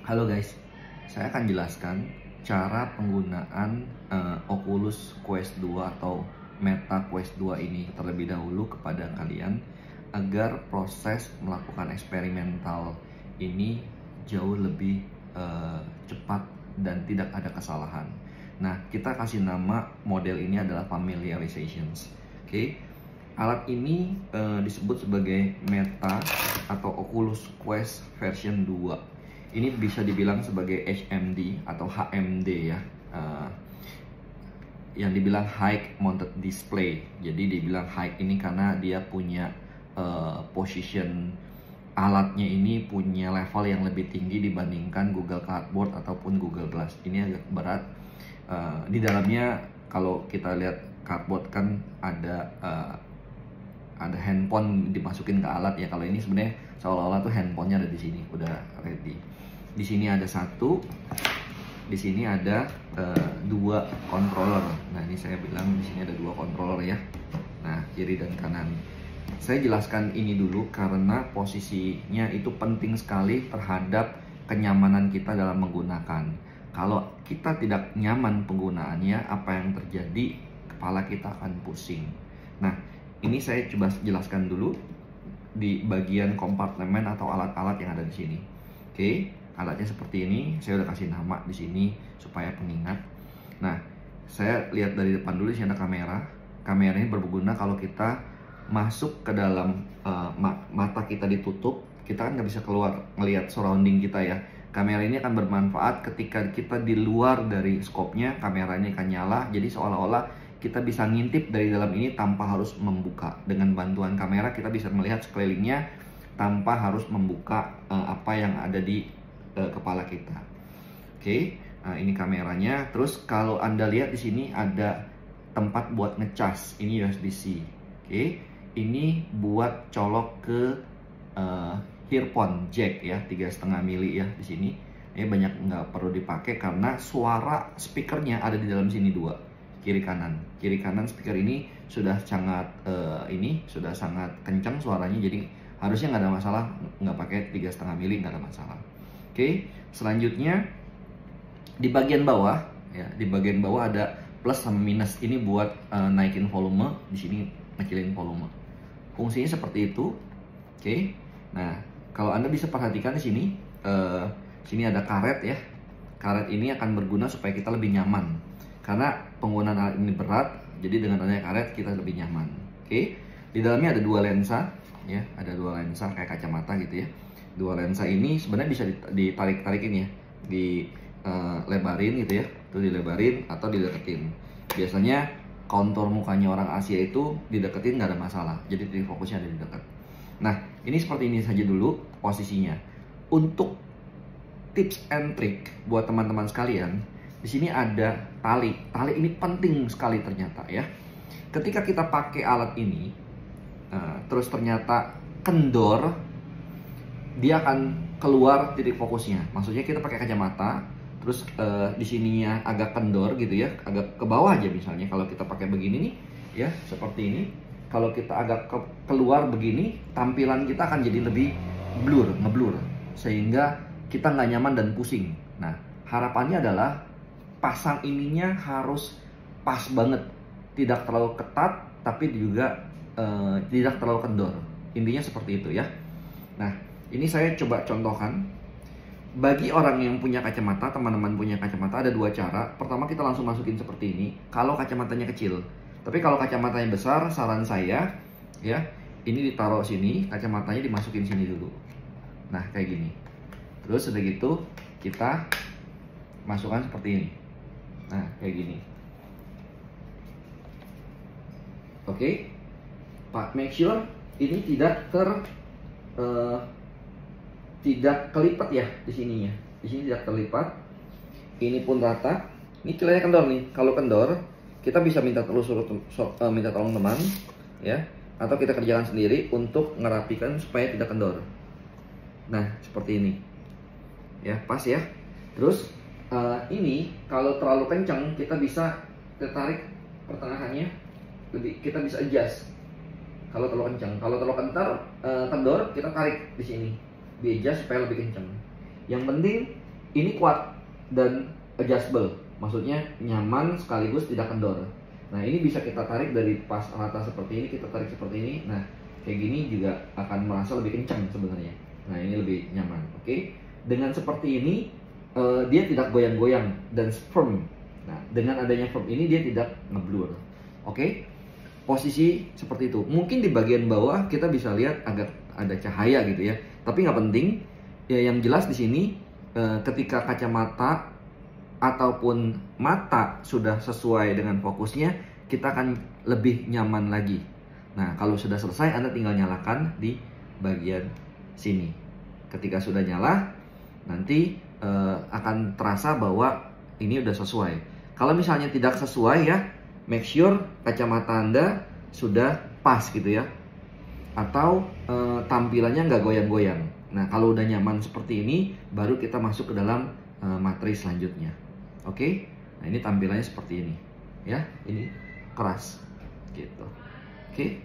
Halo guys, saya akan jelaskan cara penggunaan Oculus Quest 2 atau Meta Quest 2 ini terlebih dahulu kepada kalian agar proses melakukan eksperimental ini jauh lebih cepat dan tidak ada kesalahan. Nah, kita kasih nama model ini adalah familiarizations. Oke. Alat ini disebut sebagai Meta atau Oculus Quest version 2. Ini bisa dibilang sebagai HMD atau HMD ya, yang dibilang High Mounted Display. Jadi dibilang high ini karena dia punya position alatnya ini punya level yang lebih tinggi dibandingkan Google Cardboard ataupun Google Glass. Ini agak berat. Di dalamnya kalau kita lihat Cardboard kan ada handphone dimasukin ke alat ya. Kalau ini sebenarnya seolah-olah tuh handphonenya ada di sini, udah ready. Di sini ada satu, di sini ada dua controller. Nah, ini saya bilang di sini ada dua controller ya. Nah, kiri dan kanan. Saya jelaskan ini dulu karena posisinya itu penting sekali terhadap kenyamanan kita dalam menggunakan. Kalau kita tidak nyaman penggunaannya, apa yang terjadi? Kepala kita akan pusing. Nah, ini saya coba jelaskan dulu di bagian kompartemen atau alat-alat yang ada di sini. Oke, alatnya seperti ini. Saya udah kasih nama di sini supaya pengingat. Nah, saya lihat dari depan dulu. Di sini ada kamera. Kamera ini berguna kalau kita masuk ke dalam mata kita ditutup, kita kan nggak bisa keluar ngelihat surrounding kita ya. Kamera ini akan bermanfaat ketika kita di luar dari skopnya, kameranya akan nyala. Jadi seolah-olah kita bisa ngintip dari dalam ini tanpa harus membuka. Dengan bantuan kamera kita bisa melihat sekelilingnya tanpa harus membuka apa yang ada di kepala kita. Oke, nah ini kameranya. Terus kalau Anda lihat di sini ada tempat buat ngecas. Ini USB-C. Oke, ini buat colok ke earphone jack ya, 3,5 mili ya di sini. Ini banyak nggak perlu dipakai karena suara speakernya ada di dalam sini dua, kiri kanan. Kiri kanan speaker ini sudah sangat sudah sangat kencang suaranya, jadi harusnya nggak ada masalah, nggak pakai 3,5 mili nggak ada masalah. Oke, selanjutnya di bagian bawah ya, di bagian bawah ada plus sama minus. Ini buat naikin volume, di sini ngecilin volume. Fungsinya seperti itu. Oke. Nah, kalau Anda bisa perhatikan di sini, sini ada karet ya. Karet ini akan berguna supaya kita lebih nyaman. Karena penggunaan alat ini berat, jadi dengan adanya karet kita lebih nyaman. Oke. Di dalamnya ada dua lensa ya, ada dua lensa kayak kacamata gitu ya. Dua lensa ini sebenarnya bisa ditarik-tarikin ya, dilebarin gitu ya, tuh dilebarin atau dideketin. Biasanya kontur mukanya orang Asia itu dideketin nggak ada masalah, jadi titik fokusnya ada di dekat. Nah, ini seperti ini saja dulu posisinya. Untuk tips and trick buat teman-teman sekalian, di sini ada tali. Tali ini penting sekali ternyata ya. Ketika kita pakai alat ini, terus ternyata kendor, dia akan keluar titik fokusnya. Maksudnya kita pakai kacamata, terus di sininya agak kendor gitu ya, agak ke bawah aja misalnya. Kalau kita pakai begini nih, ya seperti ini. Kalau kita agak keluar begini, tampilan kita akan jadi lebih ngeblur, sehingga kita nggak nyaman dan pusing. Nah, harapannya adalah pasang ininya harus pas banget, tidak terlalu ketat, tapi juga tidak terlalu kendor. Intinya seperti itu ya. Nah, ini saya coba contohkan. Bagi orang yang punya kacamata, teman-teman punya kacamata, ada dua cara. Pertama, kita langsung masukin seperti ini kalau kacamatanya kecil. Tapi kalau kacamatanya besar, saran saya ya, ini ditaruh sini, kacamatanya dimasukin sini dulu. Nah, kayak gini. Terus udah gitu kita masukkan seperti ini. Nah, kayak gini. Oke. Pak, make sure ini tidak kelipat ya di sininya. Di sini tidak terlipat. Ini pun rata. Ini celahnya kendor nih. Kalau kendor, kita bisa minta tolong teman ya, atau kita kerjakan sendiri untuk ngerapikan supaya tidak kendor. Nah, seperti ini. Ya, pas ya. Terus ini kalau terlalu kencang kita bisa tarik pertengahannya, kita bisa adjust. Kalau terlalu kencang, kalau terlalu kendor kita tarik di sini, di adjust supaya lebih kencang. Yang penting ini kuat dan adjustable, maksudnya nyaman sekaligus tidak kendor. Nah ini bisa kita tarik dari pas rata seperti ini, kita tarik seperti ini. Nah kayak gini juga akan merasa lebih kencang sebenarnya. Nah ini lebih nyaman. Oke. Dengan seperti ini dia tidak goyang-goyang dan firm. Nah dengan adanya firm ini dia tidak ngeblur. Oke. Posisi seperti itu. Mungkin di bagian bawah kita bisa lihat agak ada cahaya gitu ya. Tapi nggak penting. Ya yang jelas di sini ketika kacamata ataupun mata sudah sesuai dengan fokusnya, kita akan lebih nyaman lagi. Nah, kalau sudah selesai, Anda tinggal nyalakan di bagian sini. Ketika sudah nyala, nanti akan terasa bahwa ini udah sesuai. Kalau misalnya tidak sesuai ya, make sure kacamata Anda sudah pas gitu ya. Atau tampilannya nggak goyang-goyang. Nah, kalau udah nyaman seperti ini, baru kita masuk ke dalam materi selanjutnya. Oke? Nah, ini tampilannya seperti ini. Ya, ini keras. Gitu. Oke?